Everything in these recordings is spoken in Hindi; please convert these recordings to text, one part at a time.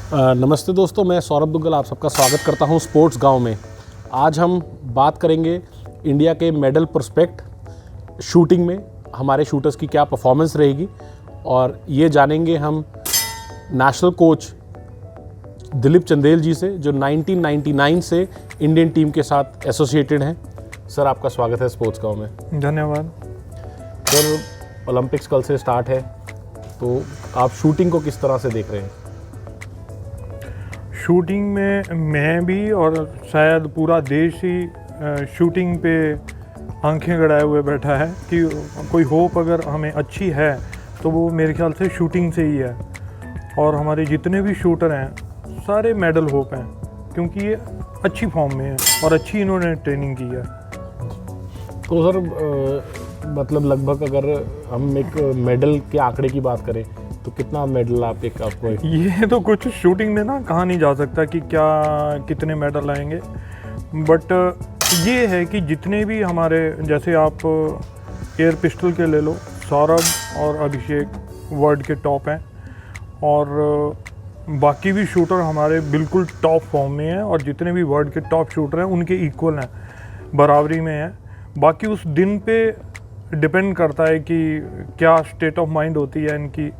नमस्ते दोस्तों, मैं सौरभ दुग्गल आप सबका स्वागत करता हूं स्पोर्ट्स गांव में। आज हम बात करेंगे इंडिया के मेडल प्रोस्पेक्ट शूटिंग में हमारे शूटर्स की क्या परफॉर्मेंस रहेगी, और ये जानेंगे हम नेशनल कोच दिलीप चंदेल जी से, जो 1999 से इंडियन टीम के साथ एसोसिएटेड हैं। सर, आपका स्वागत है स्पोर्ट्स गांव में। धन्यवाद। सर, ओलंपिक्स कल से स्टार्ट है, तो आप शूटिंग को किस तरह से देख रहे हैं? शूटिंग में मैं भी और शायद पूरा देश ही शूटिंग पे आंखें गड़ाए हुए बैठा है कि कोई होप अगर हमें अच्छी है तो वो मेरे ख्याल से शूटिंग से ही है। और हमारे जितने भी शूटर हैं सारे मेडल होप हैं, क्योंकि ये अच्छी फॉर्म में है और अच्छी इन्होंने ट्रेनिंग की है। तो सर मतलब लगभग अगर हम एक मेडल के आंकड़े की बात करें तो कितना मेडल आपको ये तो कुछ शूटिंग में ना कहा नहीं जा सकता कि क्या कितने मेडल आएंगे, बट ये है कि जितने भी हमारे, जैसे आप एयर पिस्टल के ले लो, सौरभ और अभिषेक वर्ल्ड के टॉप हैं, और बाकी भी शूटर हमारे बिल्कुल टॉप फॉर्म में हैं, और जितने भी वर्ल्ड के टॉप शूटर हैं उनके इक्वल हैं, बराबरी में हैं। बाकी उस दिन पे डिपेंड करता है कि क्या स्टेट ऑफ माइंड होती है इनकी,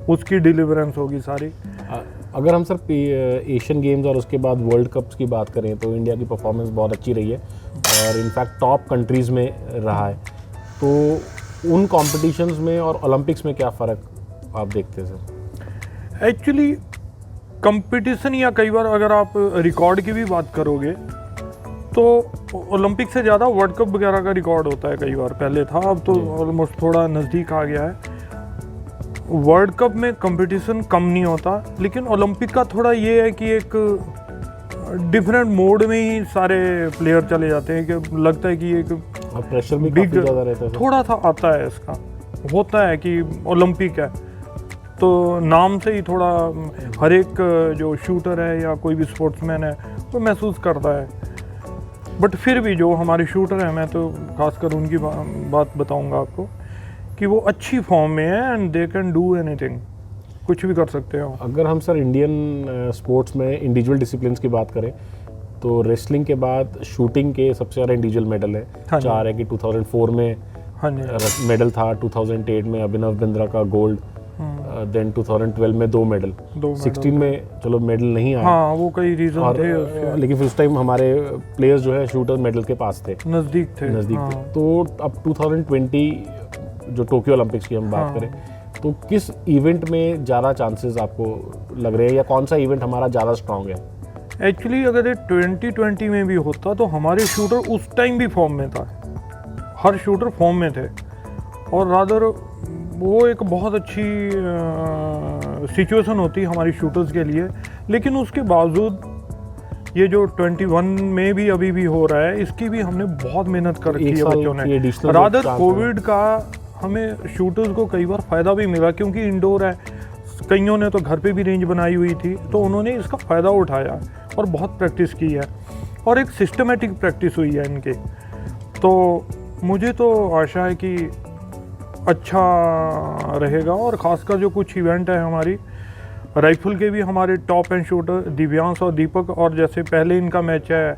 उसकी डिलीवरेंस होगी सारी। अगर हम सर एशियन गेम्स और उसके बाद वर्ल्ड कप्स की बात करें तो इंडिया की परफॉर्मेंस बहुत अच्छी रही है और इनफैक्ट टॉप कंट्रीज़ में रहा है, तो उन कॉम्पिटिशन्स में और ओलंपिक्स में क्या फ़र्क आप देखते हैं सर? एक्चुअली कंपटीशन, या कई बार अगर आप रिकॉर्ड की भी बात करोगे तो ओलंपिक से ज़्यादा वर्ल्ड कप वगैरह का रिकॉर्ड होता है। कई बार पहले था, अब तो ऑलमोस्ट थोड़ा नज़दीक आ गया है। वर्ल्ड कप में कंपटीशन कम नहीं होता, लेकिन ओलंपिक का थोड़ा ये है कि एक डिफरेंट मोड में ही सारे प्लेयर चले जाते हैं, कि लगता है कि एक प्रेशर भी काफ़ी ज़्यादा रहता है। थोड़ा सा आता है इसका, होता है कि ओलंपिक है तो नाम से ही थोड़ा हर एक जो शूटर है या कोई भी स्पोर्ट्समैन है वो महसूस करता है। बट फिर भी जो हमारे शूटर हैं, मैं तो खासकर उनकी बात बताऊंगा आपको कि वो अच्छी फॉर्म में है and they can do anything, कुछ भी कर सकते हो। अगर हम सर इंडियन स्पोर्ट्स में इंडिविजुअल डिसिप्लिन्स की बात करें तो रेसलिंग के बाद शूटिंग के सबसे ज़्यादा इंडिविजुअल मेडल है। हाँ, 4 है कि 2004 में मेडल था, 2008 में अभिनव बिंद्रा का गोल्ड, देन 2012 में 2 मेडल, 16 में चलो मेडल नहीं आया। हाँ, वो कई रीजन थे उसके, लेकिन फिर उस टाइम हमारे प्लेयर्स जो है शूटर मेडल के पास थे, नज़दीक थे। तो अब 2020 जो टोक्यो ओलंपिक्स की हम बात करें तो किस इवेंट में ज़्यादा चांसेस आपको लग रहे हैं, या कौन सा इवेंट हमारा ज़्यादा स्ट्रांग है? एक्चुअली अगर ये 2020 में भी होता तो हमारे शूटर उस टाइम भी फॉर्म में था, हर शूटर फॉर्म में थे, और रादर वो एक बहुत अच्छी सिचुएशन होती हमारी शूटर्स के लिए। लेकिन उसके बावजूद ये जो 21 में भी अभी भी हो रहा है, इसकी भी हमने बहुत मेहनत कर रखी है बच्चों ने। रादर कोविड का हमें शूटर्स को कई बार फ़ायदा भी मिला, क्योंकि इंडोर है, कईयों ने तो घर पे भी रेंज बनाई हुई थी, तो उन्होंने इसका फ़ायदा उठाया और बहुत प्रैक्टिस की है, और एक सिस्टमेटिक प्रैक्टिस हुई है इनकी। तो मुझे तो आशा है कि अच्छा रहेगा। और ख़ासकर जो कुछ इवेंट है हमारी राइफल के भी हमारे टॉप एंड शूटर दिव्यांश और दीपक, और जैसे पहले इनका मैच है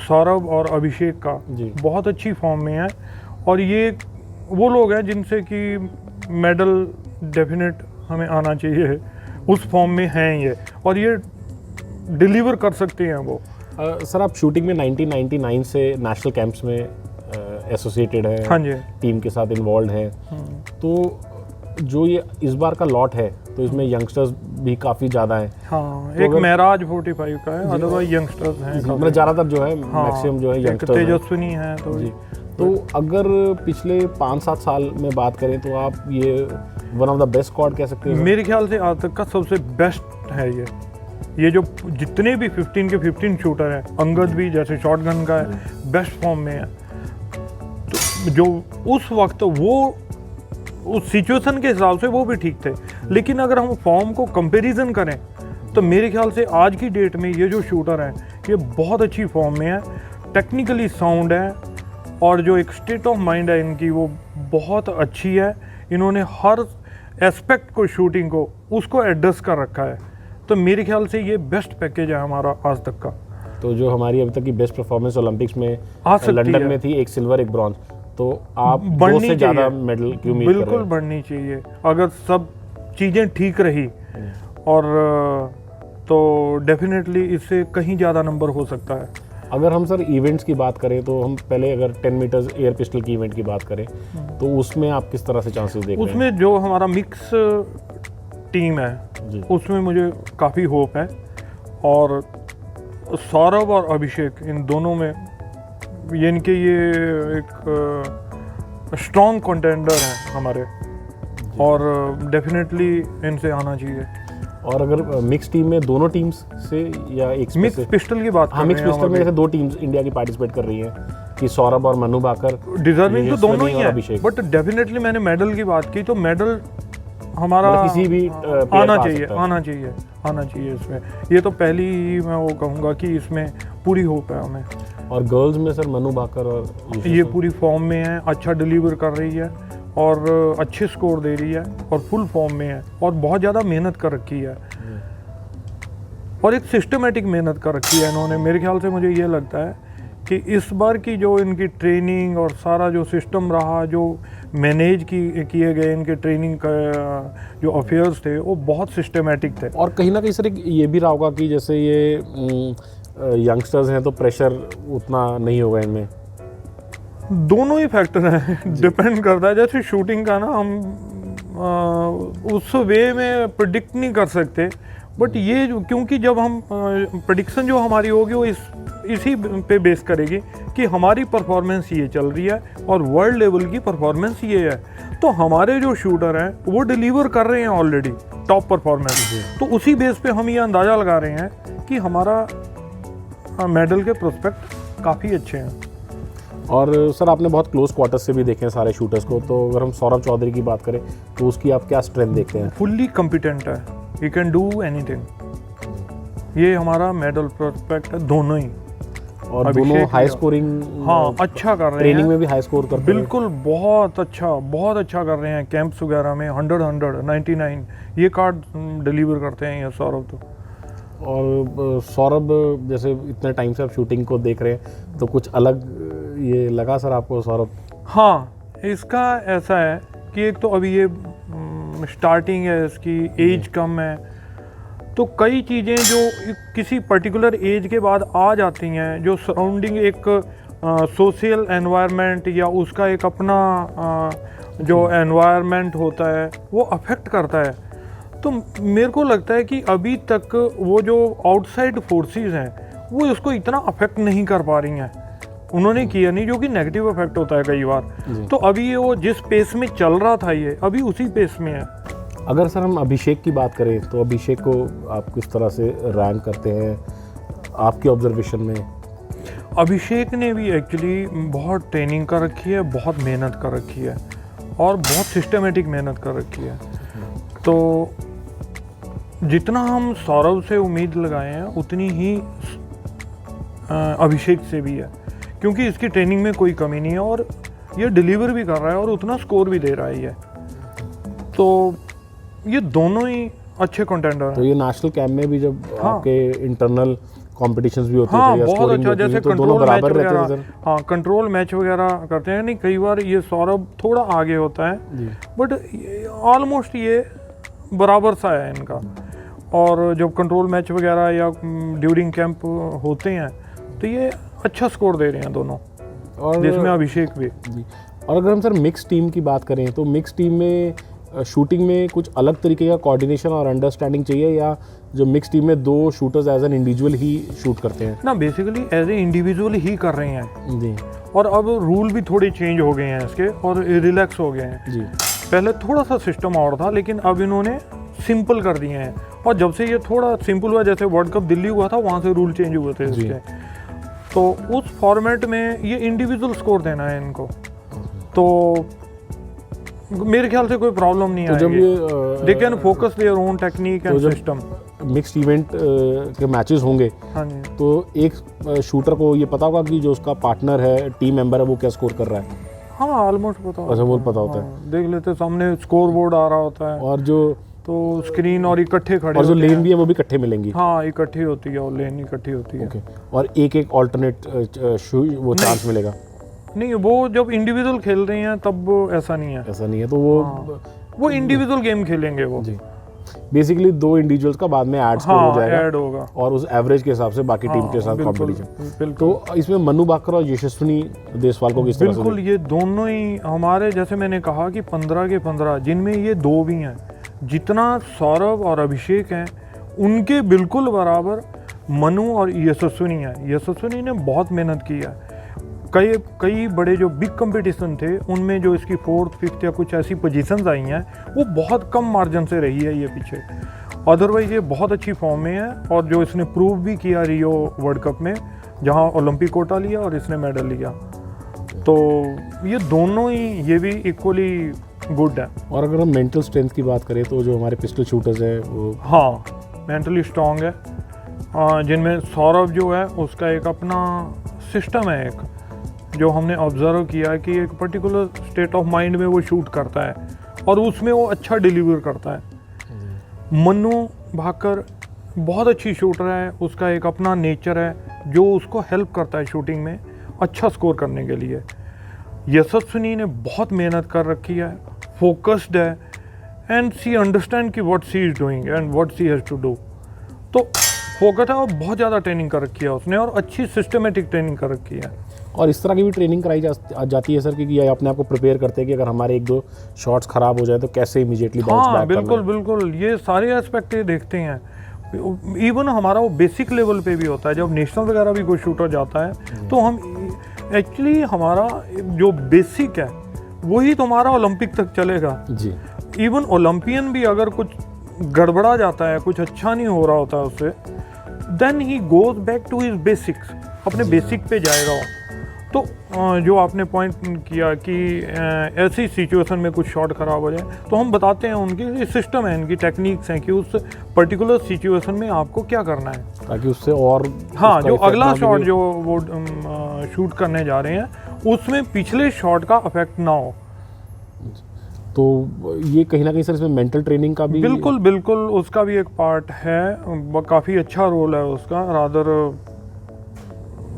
सौरभ और अभिषेक का, बहुत अच्छी फॉर्म में है, और ये वो लोग हैं जिनसे कि मेडल डेफिनेट हमें आना चाहिए, उस फॉर्म में हैं ये, और ये डिलीवर कर सकते हैं वो। सर, आप शूटिंग में 1999 से नेशनल कैंप्स में एसोसिएटेड है। हाँ जी, टीम के साथ इन्वॉल्व है, तो जो ये इस बार का लॉट है तो इसमें यंगस्टर्स भी काफ़ी ज़्यादा हैं। हाँ, एक महराज 45 का है, अदरवाइज यंगस्टर्स हैं, मतलब ज़्यादातर जो है मैक्सिमम जो है यंगस्टर्स, तेजस्विनी है तो अगर पिछले 5-7 साल में बात करें तो आप ये one of the best squad कह सकते हैं? मेरे ख्याल से आज तक का सबसे बेस्ट है ये जो जितने भी 15 के 15 शूटर हैं, अंगद भी जैसे शॉट गन का है, बेस्ट फॉर्म में है। तो जो उस वक्त वो उस सिचुएशन के हिसाब से वो भी ठीक थे, लेकिन अगर हम फॉर्म को कंपैरिजन करें तो मेरे ख्याल से आज की डेट में ये जो शूटर हैं ये बहुत अच्छी फॉर्म में है, टेक्निकली साउंड है, और जो एक स्टेट ऑफ माइंड है इनकी वो बहुत अच्छी है। इन्होंने हर एस्पेक्ट को, शूटिंग को, उसको एड्रेस कर रखा है। तो मेरे ख्याल से ये बेस्ट पैकेज है हमारा आज तक का। तो जो हमारी अभी तक की बेस्ट परफॉर्मेंस ओलंपिक्स में आ सकती लंदन है। में थी, एक सिल्वर एक ब्रॉन्ज, तो आप दो बढ़नी से ज़्यादा चाहिए। मेडल की उम्मीद कर रहे बिल्कुल हैं? बढ़नी चाहिए अगर सब चीज़ें ठीक रही, और तो डेफिनेटली इससे कहीं ज़्यादा नंबर हो सकता है। अगर हम सर इवेंट्स की बात करें तो हम पहले अगर 10 मीटर्स एयर पिस्टल की इवेंट की बात करें तो उसमें आप किस तरह से चांसेस देख रहे हैं? उसमें जो हमारा मिक्स टीम है जी। उसमें मुझे काफ़ी होप है, और सौरभ और अभिषेक इन दोनों में यानी कि ये एक स्ट्रॉन्ग कंटेंडर हैं हमारे, और डेफिनेटली इनसे आना चाहिए। और अगर मिक्स टीम में दोनों टीम्स से या एक मिक्स पिस्टल की बात हाँ, मिक्स पिस्टल में जैसे दो टीम्स इंडिया की पार्टिसिपेट कर रही हैं कि सौरभ और मनु भाकर, डिजर्विंग तो दोनों ही और हैं, अभिषेक। बट डेफिनेटली मैंने मेडल की बात की तो मेडल हमारा मतलब किसी भी आना चाहिए इसमें। ये तो पहली ही मैं वो कहूँगा कि इसमें पूरी होप है हमें। और गर्ल्स में सर मनु भाकर और ये पूरी फॉर्म में है, अच्छा डिलीवर कर रही है और अच्छे स्कोर दे रही है और फुल फॉर्म में है और बहुत ज़्यादा मेहनत कर रखी है, और एक सिस्टमेटिक मेहनत कर रखी है इन्होंने। मेरे ख्याल से मुझे ये लगता है कि इस बार की जो इनकी ट्रेनिंग और सारा जो सिस्टम रहा, जो मैनेज किए गए इनके ट्रेनिंग का जो अफेयर्स थे वो बहुत सिस्टमेटिक थे। और कहीं ना कहीं सर एक ये भी रहा होगा कि जैसे ये यंगस्टर्स हैं तो प्रेशर उतना नहीं होगा इनमें। दोनों ही फैक्टर हैं, डिपेंड करता है। जैसे शूटिंग का ना हम उस वे में प्रिडिक्ट नहीं कर सकते, बट ये क्योंकि जब हम प्रेडिक्शन जो हमारी होगी वो इसी पे बेस करेगी कि हमारी परफॉर्मेंस ये चल रही है और वर्ल्ड लेवल की परफॉर्मेंस ये है, तो हमारे जो शूटर हैं वो डिलीवर कर रहे हैं ऑलरेडी टॉप परफॉर्मेंस। तो उसी बेस पे हम ये अंदाज़ा लगा रहे हैं कि हमारा मेडल के प्रोस्पेक्ट काफ़ी अच्छे हैं। और सर आपने बहुत क्लोज क्वार्टर से भी देखे हैं सारे शूटर्स को, तो अगर हम सौरभ चौधरी की बात करें तो उसकी आप क्या स्ट्रेंथ देखते हैं? फुल्ली कॉम्पिटेंट है, ही कैन डू एनीथिंग। ये हमारा मेडल प्रोस्पेक्ट है दोनों ही, और दोनों हाई स्कोरिंग हाँ अच्छा कर रहे हैं, ट्रेनिंग में भी हाई स्कोर करते हैं। बिल्कुल बहुत अच्छा कर रहे हैं। कैंप्स वगैरह में 100, 99 ये कार्ड डिलीवर करते हैं ये सौरभ तो। और सौरभ जैसे इतने टाइम से आप शूटिंग को देख रहे हैं तो कुछ अलग ये लगा सर आपको सौरभ? हाँ, इसका ऐसा है कि एक तो अभी ये स्टार्टिंग है, इसकी एज कम है, तो कई चीज़ें जो किसी पर्टिकुलर एज के बाद आ जाती हैं, जो सराउंडिंग एक सोशल एनवायरनमेंट या उसका एक अपना जो एनवायरनमेंट होता है वो अफेक्ट करता है। तो मेरे को लगता है कि अभी तक वो जो आउटसाइड फोर्सेस हैं वो इसको इतना अफेक्ट नहीं कर पा रही हैं, उन्होंने किया नहीं, जो कि नेगेटिव इफेक्ट होता है कई बार। तो अभी ये वो जिस पेस में चल रहा था ये अभी उसी पेस में है। अगर सर हम अभिषेक की बात करें तो अभिषेक को आप किस तरह से रैंक करते हैं आपके ऑब्जर्वेशन में? अभिषेक ने भी एक्चुअली बहुत ट्रेनिंग कर रखी है, बहुत मेहनत कर रखी है और बहुत सिस्टमेटिक मेहनत कर रखी है। तो जितना हम सौरभ से उम्मीद लगाए हैं उतनी ही अभिषेक से भी है, क्योंकि इसकी ट्रेनिंग में कोई कमी नहीं है और ये डिलीवर भी कर रहा है और उतना स्कोर भी दे रहा है ये। तो ये दोनों ही अच्छे कंटेंडर हैं। तो ये नेशनल कैंप में भी जब हाँ, आपके इंटरनल कॉम्पिटिशंस भी होते हाँ, हैं, बहुत अच्छा, जैसे तो दोनों बराबर रहते हैं सर? हाँ, कंट्रोल मैच वगैरह करते हैं। नहीं, कई बार ये सौरभ थोड़ा आगे होता है, बट ऑलमोस्ट ये बराबर सा है इनका। और जब कंट्रोल मैच वगैरह या ड्यूरिंग कैंप होते हैं तो ये अच्छा स्कोर दे रहे हैं दोनों, और जिसमें अभिषेक भी। और अगर हम सर मिक्स टीम की बात करें तो मिक्स टीम में शूटिंग में कुछ अलग तरीके का कोऑर्डिनेशन और अंडरस्टैंडिंग चाहिए, या जो मिक्स टीम में दो शूटर्स एज एन इंडिविजुअल ही शूट करते हैं? ना, बेसिकली एज ए इंडिविजुअल ही कर रहे हैं जी। और अब रूल भी थोड़े चेंज हो गए हैं इसके और रिलैक्स हो गए हैं जी। पहले थोड़ा सा सिस्टम और था, लेकिन अब इन्होंने सिंपल कर दिए हैं। और जब से ये थोड़ा सिंपल हुआ, जैसे वर्ल्ड कप दिल्ली हुआ था वहाँ से रूल चेंज हुए थे इसके, तो उस फॉर्मेट में ये इंडिविजुअल स्कोर देना है इनको, तो मेरे ख्याल से कोई प्रॉब्लम नहीं आएगी। जब ये they can focus their own technique and system. Mixed event के मैचेस होंगे, हाँ जी, तो एक शूटर को ये पता होगा कि जो उसका पार्टनर है, टीम मेंबर है, वो क्या स्कोर कर रहा है? हाँ, ऑलमोस्ट पता होता है। अच्छा, वो पता होता है, देख लेते सामने स्कोर बोर्ड आ रहा होता है। और जो तो स्क्रीन और इकट्ठे खड़े और जो लेन भी है वो भी इकट्ठे मिलेंगी। हाँ इकट्ठी होती है और लेन इकट्ठी होती है। ओके। और एक ऑल्टरनेट वो चांस मिलेगा? नहीं, वो जब इंडिविजुअल खेल रहे हैं तब ऐसा नहीं है। ऐसा नहीं है तो वो इंडिविजुअल गेम खेलेंगे वो जी। बेसिकली 2 इंडिविजुअल्स का बाद में ऐड स्कोर हो जाएगा, ऐड होगा और उस एवरेज के हिसाब से बाकी टीम के साथ कंपटीशन। तो इसमें मनु भाकर और यशस्विनी देशवाल को किस तरह से? बिल्कुल, ये दोनों ही हमारे, जैसे मैंने कहा कि 15 के 15, जिनमें ये 2 भी हैं, जितना सौरभ और अभिषेक हैं उनके बिल्कुल बराबर मनु और यशस्विनी है। यशस्विनी ने बहुत मेहनत की है। कई बड़े जो बिग कंपटीशन थे उनमें जो इसकी 4th 5th या कुछ ऐसी पोजीशंस आई हैं वो बहुत कम मार्जिन से रही है ये पीछे। अदरवाइज ये बहुत अच्छी फॉर्म में है, और जो इसने प्रूव भी किया रियो वर्ल्ड कप में, जहां ओलंपिक कोटा लिया और इसने मेडल लिया। तो ये दोनों ही, ये भी इक्वली गुड है। और अगर हम मेंटल स्ट्रेंथ की बात करें तो जो हमारे पिस्टल शूटर्स हैं वो मेंटली स्ट्रांग है। जिनमें सौरभ जो है उसका एक अपना सिस्टम है, एक जो हमने ऑब्जर्व किया कि एक पर्टिकुलर स्टेट ऑफ माइंड में वो शूट करता है और उसमें वो अच्छा डिलीवर करता है। मनु भाकर बहुत अच्छी शूटर है, उसका एक अपना नेचर है जो उसको हेल्प करता है शूटिंग में अच्छा स्कोर करने के लिए। यशस्विनी ने बहुत मेहनत कर रखी है, फोकस्ड है, एंड सी अंडरस्टैंड कि what she is doing and what she has to do. तो फोकस है और बहुत ज़्यादा ट्रेनिंग कर रखी है उसने, और अच्छी सिस्टमेटिक ट्रेनिंग कर रखी है। और इस तरह की भी ट्रेनिंग कराई जाती है सर, क्योंकि ये अपने आप को प्रिपेयर करते हैं कि अगर हमारे 1-2 शॉट्स खराब हो जाए तो कैसे इमीडिएटली बाउंस बैक करना है। बिल्कुल, ये सारे एस्पेक्ट ये देखते हैं। इवन हमारा वो बेसिक लेवल पे भी होता है, जब नेशनल वगैरह भी कोई शूटर जाता है तो हम एक्चुअली हमारा जो बेसिक है वही तो हमारा ओलंपिक तक चलेगा जी। इवन ओलंपियन भी अगर कुछ गड़बड़ा जाता है, कुछ अच्छा नहीं हो रहा होता है उससे, then he goes back to his basics, अपने बेसिक पे जाएगा वो। तो जो आपने पॉइंट किया कि ऐसी सिचुएशन में कुछ शॉट खराब हो जाए तो हम बताते हैं उनकी सिस्टम है, इनकी टेक्निक्स हैं कि उस पर्टिकुलर सिचुएशन में आपको क्या करना है ताकि उससे और जो अगला शॉट जो वो शूट करने जा रहे हैं उसमें पिछले शॉट का इफेक्ट ना हो। तो ये कहीं ना कहीं सर इसमें मेंटल ट्रेनिंग का भी बिल्कुल उसका भी एक पार्ट है, काफ़ी अच्छा रोल है उसका, रादर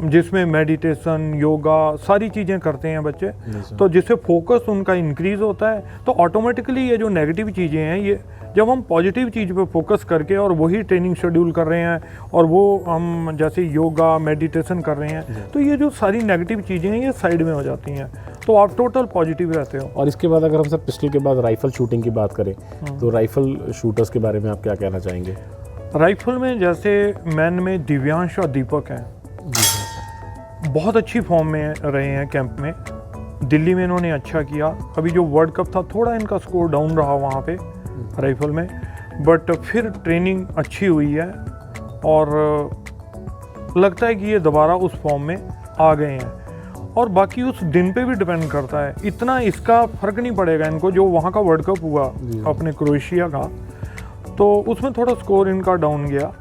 जिसमें मेडिटेशन, योगा, सारी चीज़ें करते हैं बच्चे। तो जिससे फोकस उनका इंक्रीज होता है, तो ऑटोमेटिकली ये जो नेगेटिव चीज़ें हैं, ये जब हम पॉजिटिव चीज़ पे फोकस करके और वही ट्रेनिंग शेड्यूल कर रहे हैं और वो हम जैसे योगा, मेडिटेशन कर रहे हैं, तो ये जो सारी नेगेटिव चीज़ें हैं ये साइड में हो जाती हैं, तो आप टोटल पॉजिटिव रहते हो। और इसके बाद अगर हम सर पिस्टल के बाद राइफल शूटिंग की बात करें तो राइफल शूटर्स के बारे में आप क्या कहना चाहेंगे? राइफल में जैसे मैन में दिव्यांश और दीपक हैं, बहुत अच्छी फॉर्म में रहे हैं कैंप में। दिल्ली में इन्होंने अच्छा किया, अभी जो वर्ल्ड कप था थोड़ा इनका स्कोर डाउन रहा वहाँ पे राइफल में, बट फिर ट्रेनिंग अच्छी हुई है और लगता है कि ये दोबारा उस फॉर्म में आ गए हैं। और बाकी उस दिन पे भी डिपेंड करता है, इतना इसका फ़र्क नहीं पड़ेगा इनको। जो वहाँ का वर्ल्ड कप हुआ अपने क्रोएशिया का, तो उसमें थोड़ा स्कोर इनका डाउन गया,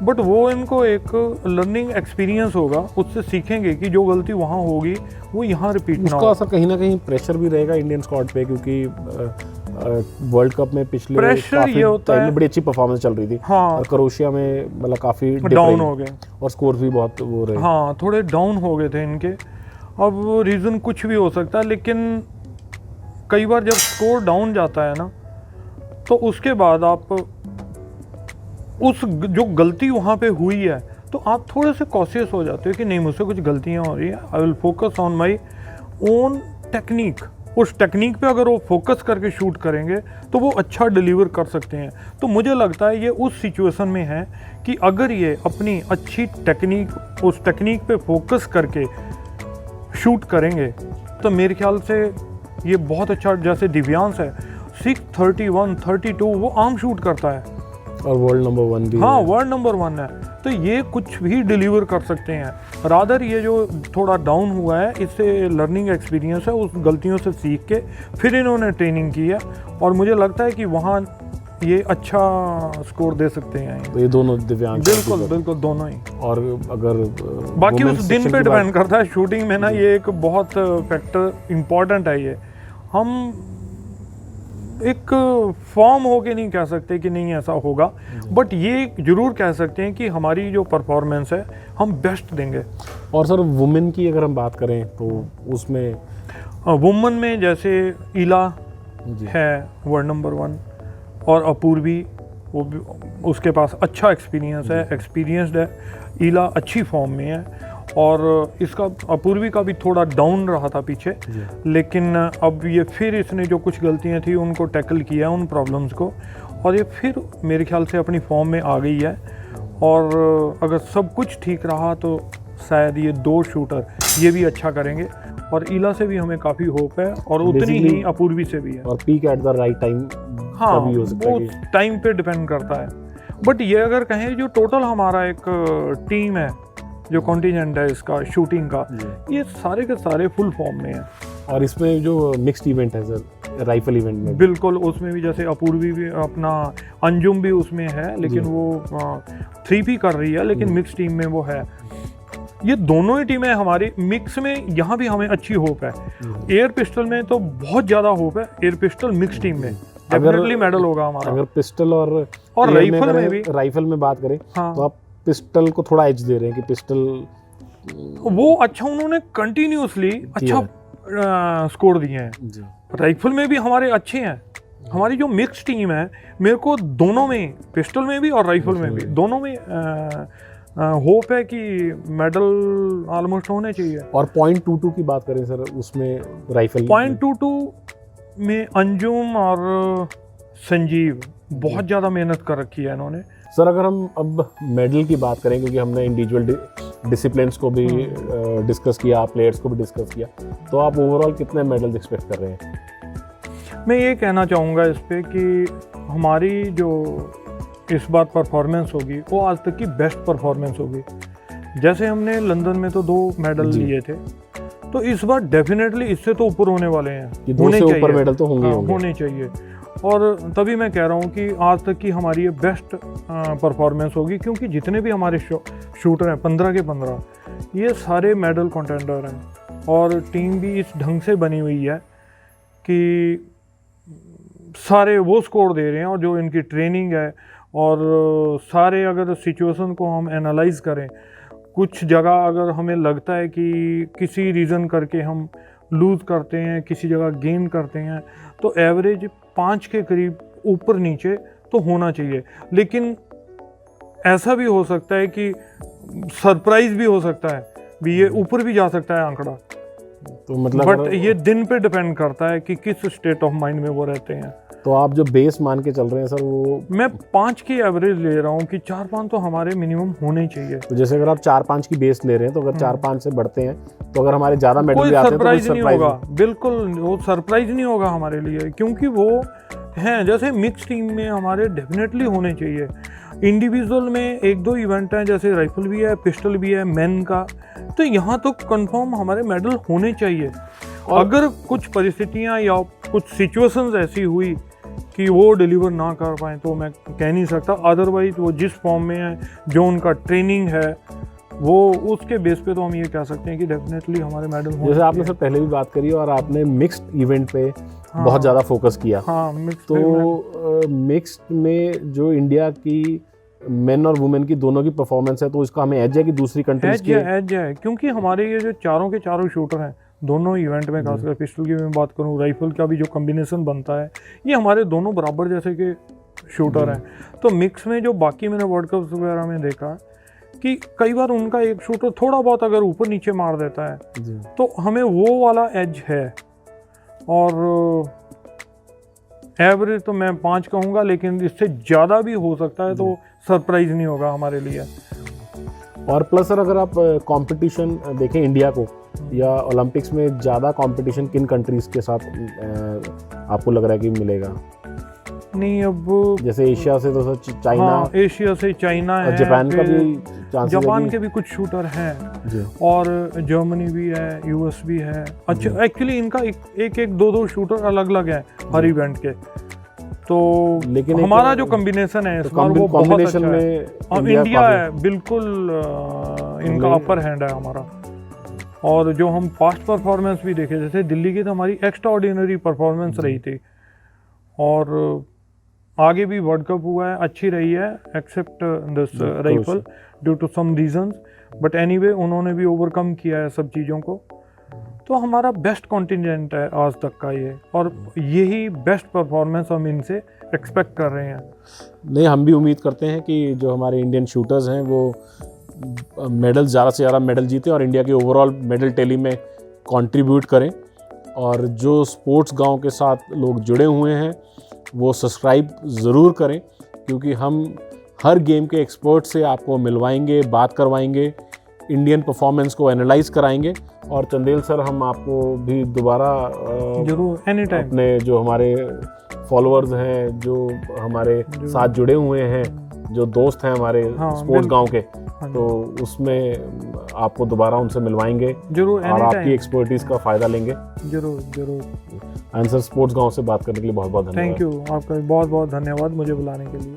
बट वो इनको एक लर्निंग एक्सपीरियंस होगा, उससे सीखेंगे कि जो गलती वहाँ होगी वो यहाँ रिपीट ना हो। उसका असर कहीं ना कहीं प्रेशर भी रहेगा इंडियन स्क्वाड पे, क्योंकि वर्ल्ड कप में पिछले प्रेशर ये होता है, बड़ी अच्छी परफॉर्मेंस चल रही थी। और क्रोएशिया में मतलब काफ़ी डाउन हो गए और स्कोर भी बहुत वो रहे। थोड़े डाउन हो गए थे इनके। अब रीज़न कुछ भी हो सकता है, लेकिन कई बार जब स्कोर डाउन जाता है ना, तो उसके बाद आप उस जो गलती वहाँ पे हुई है तो आप थोड़े से कॉशियस हो जाते हो कि नहीं, मुझसे कुछ गलतियाँ हो रही है, I will focus on my own technique. उस टेक्निक पे अगर वो फोकस करके शूट करेंगे तो वो अच्छा डिलीवर कर सकते हैं। तो मुझे लगता है ये उस सिचुएशन में है कि अगर ये अपनी अच्छी टेक्निक, उस टेक्निक पे फोकस करके शूट करेंगे तो मेरे ख्याल से ये बहुत अच्छा। जैसे दिव्यांश है 631, 32 वो आम शूट करता है और वर्ल्ड नंबर 1 भी वर्ल्ड नंबर 1 है, तो ये कुछ भी डिलीवर कर सकते हैं। रादर ये जो थोड़ा डाउन हुआ है, इससे लर्निंग एक्सपीरियंस है, उस गलतियों से सीख के फिर इन्होंने ट्रेनिंग की है, और मुझे लगता है कि वहाँ ये अच्छा स्कोर दे सकते हैं। तो ये दोनों दिव्यांग बिल्कुल दोनों ही। और अगर बाकी उस दिन पे डिपेंड करता है शूटिंग में ना, ये एक बहुत फैक्टर इम्पॉर्टेंट है। ये हम एक फॉर्म हो के नहीं कह सकते कि नहीं ऐसा होगा, बट ये जरूर कह सकते हैं कि हमारी जो परफॉर्मेंस है हम बेस्ट देंगे। और सर वुमेन की अगर हम बात करें तो उसमें वुमेन में जैसे ईला है वर्ल्ड नंबर 1, और अपूर्वी, वो भी उसके पास अच्छा एक्सपीरियंस है, एक्सपीरियंसड है। ईला अच्छी फॉर्म में है, और इसका अपूर्वी का भी थोड़ा डाउन रहा था पीछे, लेकिन अब ये फिर इसने जो कुछ गलतियां थी उनको टैकल किया, उन प्रॉब्लम्स को, और ये फिर मेरे ख्याल से अपनी फॉर्म में आ गई है। और अगर सब कुछ ठीक रहा तो शायद ये 2 शूटर ये भी अच्छा करेंगे, और ईला से भी हमें काफ़ी होप है, और उतनी ही अपूर्वी से भी है। और peak at the right time, हाँ वो टाइम पे डिपेंड करता है। बट ये अगर कहें जो टोटल हमारा एक टीम है, जो कॉन्टिजेंट है इसका शूटिंग का, ये सारे के सारे फुल फॉर्म में है। और इसमें जो मिक्स्ड इवेंट है सर, राइफल इवेंट में बिल्कुल, उसमें भी जैसे अपूर्वी भी, अपना अंजुम भी उसमें है, लेकिन वो 3P कर रही है, लेकिन मिक्स टीम में वो है। ये दोनों ही टीमें हमारी मिक्स में, यहाँ भी हमें अच्छी होप है। एयर पिस्टल में तो बहुत ज़्यादा होप है, एयर पिस्टल मिक्स टीम में डेफिनेटली मेडल होगा हमारा। अगर पिस्टल और राइफल में भी, राइफल में बात करें तो आप पिस्टल को थोड़ा एज दे रहे हैं कि पिस्टल वो अच्छा, उन्होंने कंटिन्यूसली अच्छा स्कोर दिए हैं। राइफल में भी हमारे अच्छे हैं। हमारी जो मिक्स टीम है, मेरे को दोनों में, पिस्टल में भी और राइफल में भी, दोनों में होप है कि मेडल ऑलमोस्ट होने चाहिए। और .22 की बात करें सर, उसमें राइफल .22 में अंजुम और संजीव बहुत ज़्यादा मेहनत कर रखी है इन्होंने। सर अगर हम अब मेडल की बात करें, क्योंकि हमने इंडिविजुअल डिसिप्लिन्स को भी डिस्कस किया, प्लेयर्स को भी डिस्कस किया, तो आप ओवरऑल कितने मेडल्स एक्सपेक्ट कर रहे हैं? मैं ये कहना चाहूँगा इस पे कि हमारी जो इस बार परफॉर्मेंस होगी वो आज तक की बेस्ट परफॉर्मेंस होगी। जैसे हमने लंदन में तो 2 मेडल लिए थे, तो इस बार डेफिनेटली इससे तो ऊपर होने वाले हैं, होने चाहिए, ऊपर मेडल तो होने चाहिए। और तभी मैं कह रहा हूँ कि आज तक की हमारी ये बेस्ट परफॉर्मेंस होगी, क्योंकि जितने भी हमारे शूटर हैं 15 के 15, ये सारे मेडल कंटेंडर हैं, और टीम भी इस ढंग से बनी हुई है कि सारे वो स्कोर दे रहे हैं, और जो इनकी ट्रेनिंग है, और सारे अगर सिचुएशन को हम एनालाइज करें, कुछ जगह अगर हमें लगता है कि किसी रीज़न करके हम लूज़ करते हैं, किसी जगह गेन करते हैं, तो एवरेज 5 के करीब ऊपर नीचे तो होना चाहिए। लेकिन ऐसा भी हो सकता है कि सरप्राइज भी हो सकता है, भी ये ऊपर भी जा सकता है आंकड़ा, तो मतलब बट ये दिन पे डिपेंड करता है कि किस स्टेट ऑफ माइंड में वो रहते हैं। तो आप जो बेस मान के चल रहे हैं सर, वो मैं 5 की एवरेज ले रहा हूँ कि 4-5 तो हमारे मिनिमम होने चाहिए। तो जैसे अगर आप 4-5 की बेस ले रहे हैं, तो अगर 4-5 से बढ़ते हैं, तो अगर हमारे ज़्यादा मेडल भी आते हैं तो सरप्राइज नहीं होगा। बिल्कुल वो सरप्राइज नहीं होगा हमारे लिए, क्योंकि वो हैं जैसे मिक्स टीम में हमारे डेफिनेटली होने चाहिए। इंडिविजुअल में 1-2 इवेंट हैं, जैसे राइफल भी है, पिस्टल भी है, मैन का, तो यहाँ तो कंफर्म हमारे मेडल होने चाहिए। अगर कुछ परिस्थितियाँ या कुछ सिचुएशंस ऐसी हुई कि वो डिलीवर ना कर पाए तो मैं कह नहीं सकता, अदरवाइज वो जिस फॉर्म में है, जो उनका ट्रेनिंग है, वो उसके बेस पे तो हम ये कह सकते हैं कि डेफिनेटली हमारे मेडल होंगे। जैसे आपने सर पहले भी बात करी, और आपने मिक्स्ड इवेंट पे बहुत ज़्यादा फोकस किया। हाँ, तो मिक्स्ड में जो इंडिया की मेन और वुमेन की दोनों की परफॉर्मेंस है, तो इसका हमें एज है कि दूसरी कंट्रीज की एज है, क्योंकि हमारे ये जो चारों के चारों शूटर हैं दोनों इवेंट में, खासकर पिस्टल की मैं बात करूं, राइफल का भी जो कॉम्बिनेशन बनता है, ये हमारे दोनों बराबर जैसे के शूटर हैं। तो मिक्स में जो बाकी मैंने वर्ल्ड कप वगैरह में देखा कि कई बार उनका एक शूटर थोड़ा बहुत अगर ऊपर नीचे मार देता है तो हमें वो वाला एज है। और एवरेज तो मैं 5 कहूँगा, लेकिन इससे ज़्यादा भी हो सकता है, तो सरप्राइज नहीं होगा हमारे लिए। और प्लस सर अगर आप कंपटीशन देखें इंडिया को, या ओलंपिक्स में ज़्यादा कंपटीशन किन कंट्रीज़ के साथ आपको लग रहा है कि मिलेगा? नहीं, अब जैसे एशिया से तो चाइना, हाँ, एशिया से चाइना है, जापान का भी चांसेस है, जापान के भी कुछ शूटर हैं, और जर्मनी भी है, यूएस भी है। अच्छा, एक्चुअली इनका एक 2 शूटर अलग अलग है हर इवेंट के, तो लेकिन हमारा जो कॉम्बिनेशन है इस बार वो बहुत अच्छा है, और इंडिया है बिल्कुल इनका अपर हैंड है हमारा। और जो हम पास्ट परफॉर्मेंस भी देखे, जैसे दिल्ली की तो हमारी एक्स्ट्रा ऑर्डिनरी परफॉर्मेंस रही थी, और आगे भी वर्ल्ड कप हुआ है, अच्छी रही है, except this rifle due to some reasons, but anyway उन्होंने भी ओवरकम किया है सब चीज़ों को। तो हमारा बेस्ट कॉन्टिनेंट है आज तक का ये, और यही बेस्ट परफॉर्मेंस हम इनसे एक्सपेक्ट कर रहे हैं। नहीं, हम भी उम्मीद करते हैं कि जो हमारे इंडियन शूटर्स हैं वो मेडल ज़्यादा से ज़्यादा मेडल जीते और इंडिया के ओवरऑल मेडल टैली में कंट्रीब्यूट करें। और जो स्पोर्ट्स गांव के साथ लोग जुड़े हुए हैं वो सब्सक्राइब ज़रूर करें, क्योंकि हम हर गेम के एक्सपर्ट से आपको मिलवाएंगे, बात करवाएंगे, इंडियन परफॉर्मेंस को एनालाइज कराएंगे। और चंदेल सर, हम आपको भी दोबारा जरूर एनी टाइम अपने जो हमारे फॉलोअर्स हैं, जो हमारे साथ जुड़े हुए हैं, जो दोस्त हैं हमारे स्पोर्ट्स गांव के, तो उसमें आपको दोबारा उनसे मिलवाएंगे जरूर और आपकी एक्सपर्टीज का फ़ायदा लेंगे। जरूर। आंसर स्पोर्ट्स गांव से बात करने के लिए बहुत बहुत धन्यवाद। थैंक यू, आपका बहुत बहुत धन्यवाद मुझे बुलाने के लिए।